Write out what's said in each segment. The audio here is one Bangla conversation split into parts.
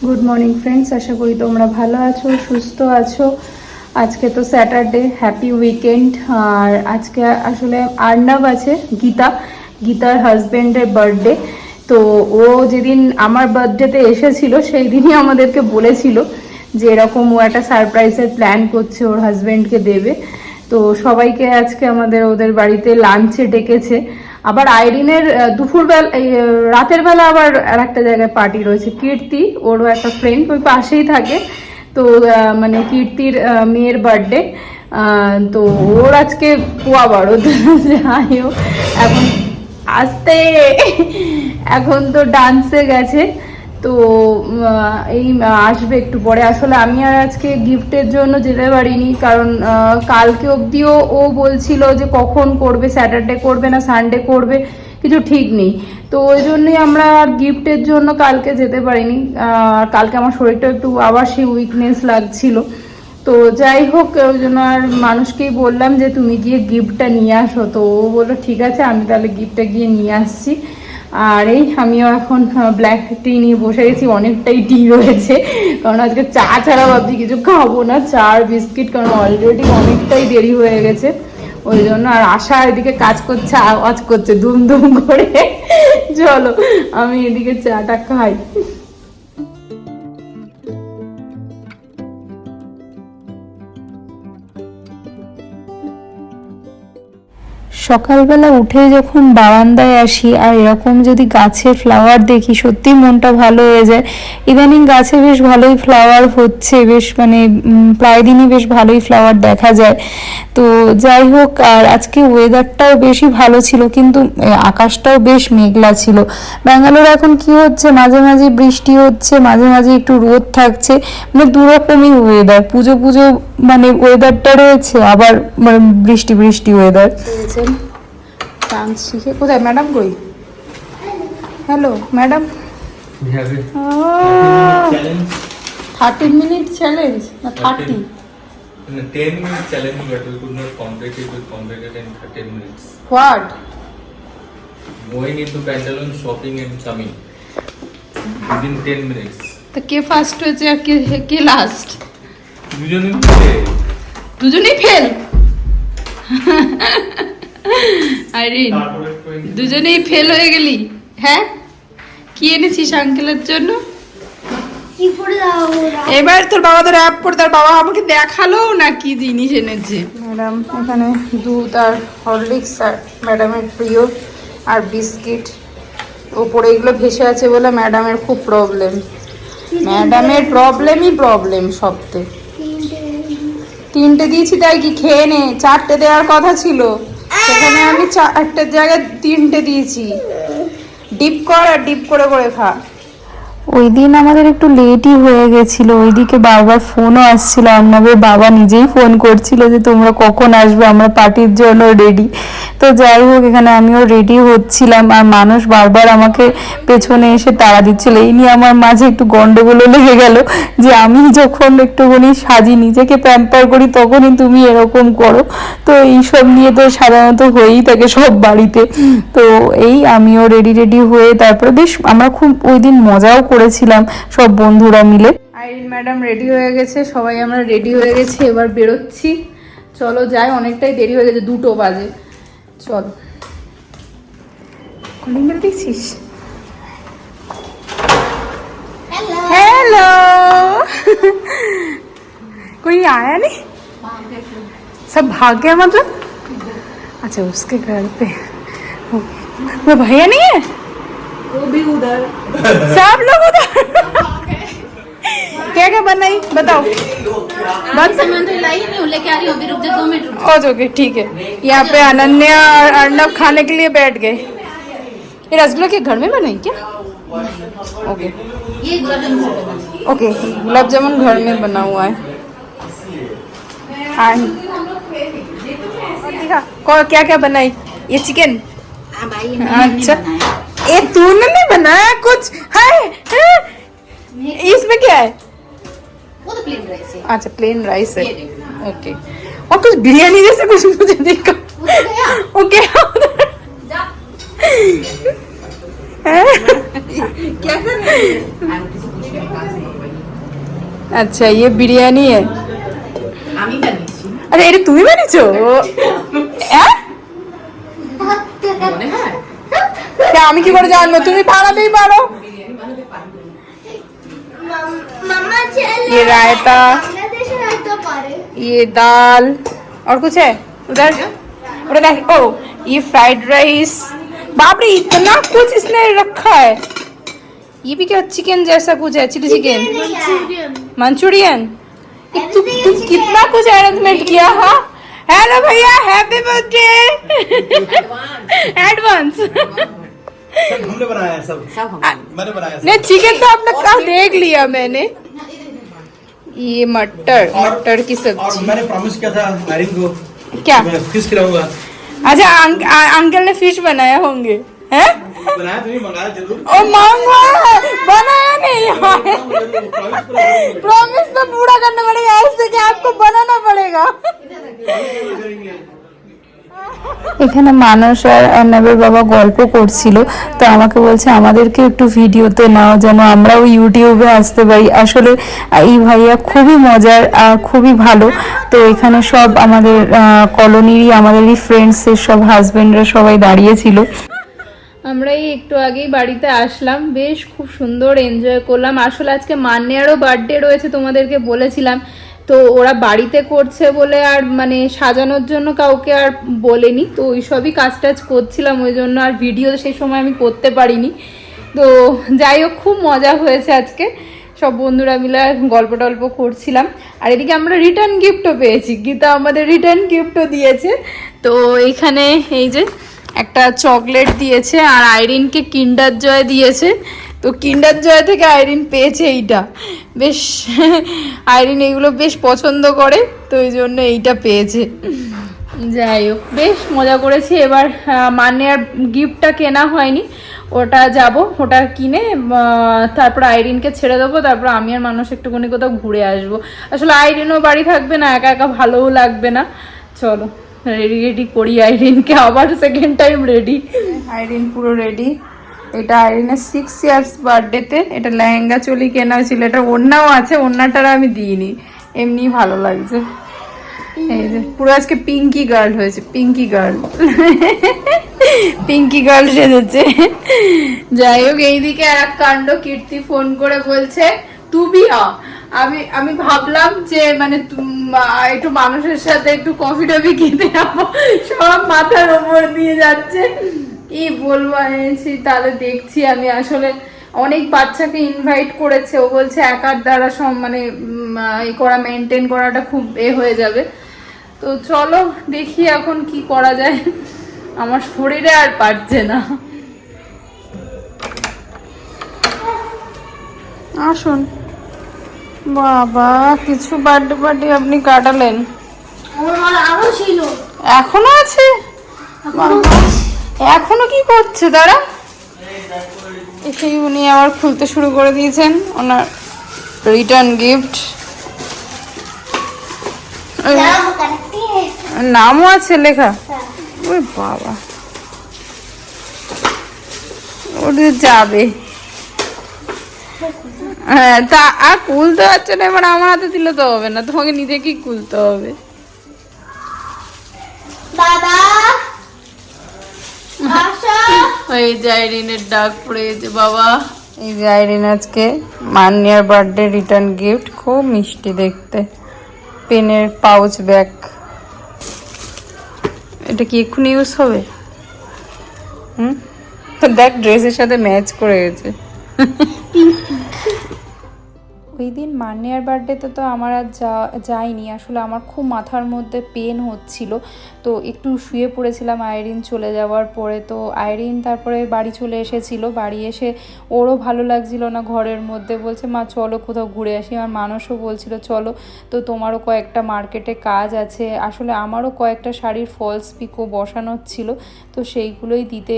গুড মর্নিং ফ্রেন্ডস, আশা করি তোমরা ভালো আছো, সুস্থ আছো। আজকে তো স্যাটারডে, হ্যাপি উইকেন্ড। আর আজকে আসলে আর্নব আছে, গীতার হাজব্যান্ডের বার্থডে। তো ও যেদিন আমার বার্থডেতে এসেছিল সেই দিনই আমাদেরকে বলেছিল যে এরকম ও একটা সারপ্রাইজের প্ল্যান করছে, ওর হাজব্যান্ডকে দেবে। তো সবাইকে আজকে ওদের বাড়িতে লাঞ্চে ডেকেছে। আবার আইরিনের দুপুরবেলা, রাতের বেলা আবার আর একটা জায়গায় পার্টি রয়েছে। কীর্তি, ওরও একটা ফ্রেন্ড ওই পাশেই থাকে। তো মানে কীর্তির মেয়ের বার্থডে। তো ওর আজকে পোয়া বড়। যাই হোক, এখন আসতে এখন তো ডান্সে গেছে। তো এই আসবে একটু পরে। আসলে আমি আর আজকে গিফটের জন্য যেতে পারিনি, কারণ কালকে অবধিও ও বলছিল যে কখন করবে, স্যাটারডে করবে না সানডে করবে, কিছু ঠিক নেই। তো ওই জন্যই আমরা গিফটের জন্য কালকে যেতে পারিনি। কালকে আমার শরীরটা একটু আবার সেই উইকনেস লাগছিল। তো যাই হোক, ওই জন্য আর মানুষকেই বললাম যে তুমি গিয়ে গিফটটা নিয়ে আসো। তো ও বললো ঠিক আছে, আমি তাহলে গিফটটা গিয়ে নিয়ে আসছি। আর এই আমিও এখন ব্ল্যাক টি নিয়ে বসে গেছি, অনেকটাই টি রয়েছে, কারণ আজকে চা ছাড়া ভাবছি কিছু খাবো না, চা আর বিস্কিট, কারণ অলরেডি অনেকটাই দেরি হয়ে গেছে। ওই জন্য আর আশা এদিকে কাজ করছে, আওয়াজ করছে দুম দুম করে। চলো আমি এদিকে চাটা খাই। সকালবেলা উঠে যখন বারান্দায় আসি আর এরকম যদি গাছে ফ্লাওয়ার দেখি, সত্যি মনটা ভালো হয়ে যায়। ইদানিং গাছে বেশ ভালোই ফ্লাওয়ার হচ্ছে, বেশ মানে প্রায় দিনই বেশ ভালোই ফ্লাওয়ার দেখা যায়। তো যাই হোক, আর আজকে ওয়েদারটাও বেশি ভালো ছিল, কিন্তু আকাশটাও বেশ মেঘলা ছিল। ব্যাঙ্গালোর এখন কি হচ্ছে, মাঝে মাঝে বৃষ্টি হচ্ছে, মাঝে মাঝে একটু রোদ থাকছে, মানে দুরকমই ওয়েদার। পুজো পুজো মানে ওয়েদারটা রয়েছে, আবার মানে বৃষ্টি বৃষ্টি ওয়েদার। ডান্স শিখে কোথায় ম্যাডাম? কই? Hello madam. 13 মিনিট চ্যালেঞ্জ না 30? 10 minute challenge, but we could not complete it. We completed in 13 minutes. What? Going into Pantaloons, shopping and coming within 10 minutes. তো কে ফার্স্ট হয়েছে আর কে লাস্ট? দুজনেই ফেল। আইরিন, দুজনেই ফেল হয়ে গেলি। হ্যাঁ, কি এনেছিস আঙ্কেলের জন্য? এবার তোর বাবা তো র্যাপ করে, তার বাবা আমাকে দেখালো না কি জিনিস এনেছে। ম্যাডাম এখানে দুধ আর হরলিক্স আর ম্যাডামের প্রিয় আর বিস্কিট, ওপরে এগুলো ভেসে আছে বলে ম্যাডামের খুব প্রবলেম। ম্যাডামের প্রবলেম সবথেকে। 3টে দিয়েছি, তাই কি খেয়ে নে? 4টে দেওয়ার কথা ছিল, সেখানে আমি 4টের জায়গায় 3টে দিয়েছি। ডিপ কর আর ডিপ করে করে খা। ওই দিন আমাদের একটু লেটই হয়ে গেছিল, ওইদিকে বারবার ফোনও আসছিল। অর্ণবের বাবা নিজেই ফোন করছিল যে তোমরা কখন আসবে, আমরা পার্টির জন্য রেডি। তো যাই হোক, এখানে আমিও রেডি হচ্ছিলাম, আর মানুষ বারবার আমাকে পেছনে এসে তাড়া দিচ্ছিল। এই নিয়ে আমার মাঝে একটু গন্ডগোলও লেগে গেল যে আমি যখন একটুখানি সাজি, নিজেকে প্যাম্পার করি, তখনই তুমি এরকম করো। তো এইসব নিয়ে তো সাধারণত হয়েই থাকে সব বাড়িতে। তো এই আমিও রেডি হয়ে তারপরে বেশ আমরা খুব ওই দিন মজাও করেছিলাম সব বন্ধুরা মিলে। আইরিন ম্যাডাম রেডি হয়ে গেছে, সবাই আমরা রেডি হয়ে গেছি, এবার বেরোচ্ছি। চলো যাই, অনেকটাই দেরি হয়ে গেছে, 2টো বাজে। চল, কলিং বেল দেখছিস? हेलो कोई आया नहीं? सब भाग गया मतलब? अच्छा, उसके घर पे वो भैया नहीं है, वो भी उधर, सब लोग उधर। क्या क्या बनाई बताओ? बस सामान तो लाई नहीं हूँ, लेके आ रही हूँ, अभी रुक जा 2 मिनट रुक। ओके ठीक है। यहाँ पे अनन्या और अर्णव खाने के लिए बैठ गए। ये रसगुल्ला के घर में बनाई क्या? ओके ये गुलाब जामुन से बना है। ओके, गुलाब जामुन घर में बना हुआ है। क्या क्या बनाई? ये चिकन? हाँ भाई, मैंने अच्छा, बनाया। ये तूने नहीं बनाया कुछ? है इसमें क्या है? वो तो प्लेन राइस है। अच्छा, प्लेन राइस है। ये देखो। ओके, और कुछ बिरयानी जैसे कुछ मुझे देखा। वो तो गया। ओके, जा। क्या कर रही है? अच्छा ये बिरयानी है আমি বানিয়েছি আরে এটা তুমি বানিয়েছো হ্যাঁ মনে হয় তা আমি কি করে জানবো তুমি বানাতেই পারো বিরিয়ানি বানাতে পারবো मम्मा चल ये रायता बांग्लादेश रायता पारे ये दाल और कुछ है उधर उधर ओ ये फ्राइड राइस बाप रे इतना कुछ इसने रखा है ये भी क्या चिकन जैसा कुछ है चिली चिकन मंचूरियन तुम कितना कुछ अरेंजमेंट किया हाँ हेलो भैया हैप्पी बर्थडे एडवांस सब हमने बनाया है सब सब हम मैंने बनाया है नहीं चिकन तो आपने कल देख लिया मैंने ये मटर मटर की और सब्जी मैंने प्रॉमिस किया था मैरिन को क्या मैं फिश खिलाऊंगा अच्छा अंकल ने फिश बनाया होंगे हैं बनाया तो नहीं मंगाया जरूर ओ मांगो बनाया नहीं प्रॉमिस पूरा प्रॉमिस तो पूरा करना पड़ेगा ऐसे कि आपको बनाना पड़ेगा करेंगे এখানে মানুষ আর অর্ণবের বাবা গল্প করছিল তো আমাকে বলছে আমাদেরকে একটু ভিডিওতে নাও যেন আমরাও ইউটিউবে আসতে পারি আসলে এই ভাইয়া খুবই মজার আর খুবই ভালো তো এখানে সব আমাদের কলোনিরই আমাদেরই ফ্রেন্ডসের সব হাজবেন্ডরা সবাই দাঁড়িয়েছিল আমরা এই একটু আগেই বাড়িতে আসলাম বেশ খুব সুন্দর এনজয় করলাম আসলে আজকে মান্যারও বার্থডে রয়েছে তোমাদেরকে বলেছিলাম তো ওরা বাড়িতে করছে বলে আর মানে সাজানোর জন্য কাউকে আর বলেনি তো ওই সবই কাজ টাজ করছিলাম ওই জন্য আর ভিডিও সেই সময় আমি করতে পারিনি তো যাই হোক খুব মজা হয়েছে আজকে সব বন্ধুরা মিলে গল্প টল্প করছিলাম আর এদিকে আমরা রিটার্ন গিফটও পেয়েছি গীতা আমাদের রিটার্ন গিফটও দিয়েছে তো এইখানে এই যে একটা চকলেট দিয়েছে আর আইরিনকে কিন্ডার জয় দিয়েছে তো কিন্ডার জয় থেকে আইরিন পেয়েছে এইটা বেশ আইরিন এগুলো বেশ পছন্দ করে তো এই জন্য এইটা পেয়েছে যাই হোক বেশ মজা করেছি এবার মানে আর গিফটটা কেনা হয়নি ওটা যাব ওটা কিনে তারপর আইরিনকে ছেড়ে দেবো তারপর আমি আর মানুষ একটুখানি কোথাও ঘুরে আসবো আসলে আইরিনও বাড়ি থাকবে না একা একা ভালোও লাগবে না চলো রেডি রেডি করি আইরিনকে আবার সেকেন্ড টাইম রেডি আইরিন পুরো রেডি এটা আইরিনের 6 ইয়ার্স বার্থডেতে এটা লেহেঙ্গা চলি কেনা হয়েছিল এটা ওড়নাও আছে ওড়নাটার আমি দিইনি এমনি ভালো লাগছে এই যে পুরো আজকে পিঙ্কি গার্ল হয়েছে পিঙ্কি গার্ল পিঙ্কি গার্ল সেজেছে যাই হোক এইদিকে আর এক কাণ্ড কীর্তি ফোন করে বলছে তুমি আমি ভাবলাম যে মানে একটু মানুষের সাথে একটু কফি টফি খেতে যাবো সব মাথার ওপর দিয়ে যাচ্ছে কি বলবো এনেছি তাহলে দেখছি আমি আসলে অনেক বাচ্চাকে ইনভাইট করেছে ও বলছে একার দ্বারা সব মানে এই করা মেনটেন করাটা খুব হয়ে যাবে তো চলো দেখি এখন কি করা যায় আমার শরীরে আর পারছে না আসুন বাবা কিছু বার্থডে পার্টি আপনি কাটালেন আমার আরো ছিল এখনো আছে এখনো কি করছে তারা এসেই উনি আবার খুলতে শুরু করে দিয়েছেন ওনার রিটার্ন গিফট नाम करती है নামও আছে লেখা ওই বাবা ওটা যাবে হ্যাঁ তা আর খুলতে পারছে না এবার আমার হাতে দিলে তো হবে না তোমাকে নিজেকেই খুলতে হবে दादा आशा এই যে আইরিনের ডাক পড়েছে বাবা এই যে আইরিন আজকে মান্যার বার্থডে রিটার্ন গিফট খুব মিষ্টি দেখতে পেনের পাউচ ব্যাগ এটা কি এক্ষুনি ইউজ হবে দেখ ড্রেসের সাথে ম্যাচ করে গেছে ওই দিন মান্যার বার্থডেতে তো আমার আর যাইনি আসলে আমার খুব মাথার মধ্যে পেন হচ্ছিল তো একটু শুয়ে পড়েছিলাম আইরিন চলে যাওয়ার পরে তো আইরিন তারপরে বাড়ি চলে এসেছিল বাড়ি এসে ওরও ভালো লাগছিল না ঘরের মধ্যে বলছে মা চলো কোথাও ঘুরে আসি আমার মানুষও বলছিল চলো তো তোমারও কয়েকটা মার্কেটে কাজ আছে আসলে আমারও কয়েকটা শাড়ির ফলস পিকো বসানোর ছিল তো সেইগুলোই দিতে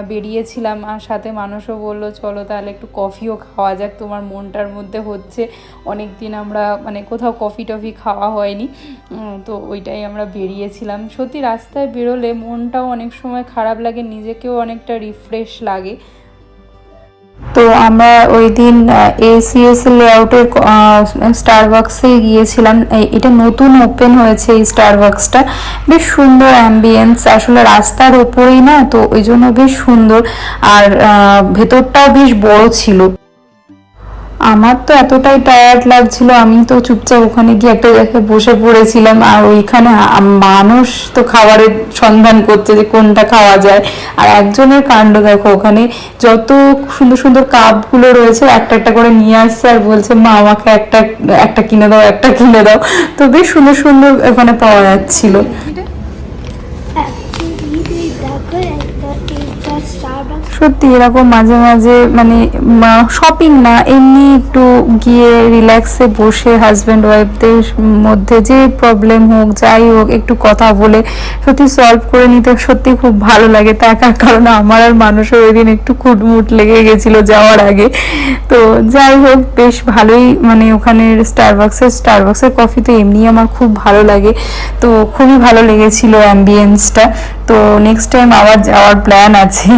বেরিয়েছিলাম আর সাথে মানুষও বললো চলো তাহলে একটু কফিও খাওয়া যাক তোমার মনটার মধ্যে হচ্ছে অনেক দিন আমরা মানে কোথাও কফি টফি খাওয়া হয়নি তো ওইটাই আমরা বেরিয়েছিলাম সত্যি রাস্তায় বেরোলে মনটাও অনেক সময় খারাপ লাগে নিজেকেও অনেকটা রিফ্রেশ লাগে তো আমরা ওই দিন ACS লেআউটের স্টারবাক্সে গিয়েছিলাম। এটা নতুন ওপেন হয়েছে এই স্টারবাক্সটা, বেশ সুন্দর অ্যাম্বিয়েন্স, আসলে রাস্তার ওপরেই না, তো ওই জন্য বেশ সুন্দর। আর ভেতরটাও বেশ বড় ছিল। আমার তো এতটাই টায়ার্ড লাগছিল, আমি তো চুপচাপ ওখানে গিয়ে একটা জায়গায় বসে পড়েছিলাম। আর ওইখানে মানুষ তো খাবারের সন্ধান করছে যে কোনটা খাওয়া যায়। আর একজনের কাণ্ড দেখো, ওখানে যত সুন্দর সুন্দর কাপগুলো রয়েছে একটা একটা করে নিয়ে আসছে আর বলছে মা আমাকে একটা কিনে দাও, একটা কিনে দাও। তো বেশ সুন্দর সুন্দর ওখানে পাওয়া যাচ্ছিল। সত্যি এরকম মাঝে মাঝে মানে শপিং না, এমনি একটু গিয়ে রিল্যাক্সে বসে হাজব্যান্ড ওয়াইফদের মধ্যে যে প্রবলেম হোক যাই হোক একটু কথা বলে সত্যি সলভ করে নিতে সত্যি খুব ভালো লাগে। তার কারণে আমার আর মানুষের ওই দিন একটু খুঁটমুট লেগে গেছিলো যাওয়ার আগে। তো যাই হোক বেশ ভালোই, মানে ওখানের স্টারবাক্সের কফি তো এমনি আমার খুব ভালো লাগে, তো খুবই ভালো লেগেছিল অ্যাম্বিয়েন্সটা। তো নেক্সট টাইম আবার যাওয়ার প্ল্যান আছে।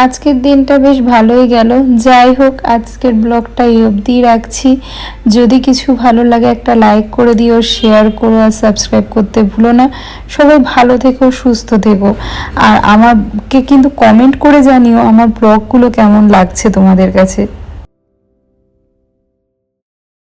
আজকের দিনটা বেশ ভালোই গেল। যাই হোক আজকের ব্লগটা এই অবধিই রাখছি। যদি কিছু ভালো লাগে একটা লাইক করে দিও, শেয়ার করো আর সাবস্ক্রাইব করতে ভুলো না। সবাই ভালো থেকো, সুস্থ থেকো। আর আমাকে কিন্তু কমেন্ট করে জানিও আমার ব্লগগুলো কেমন লাগছে তোমাদের কাছে।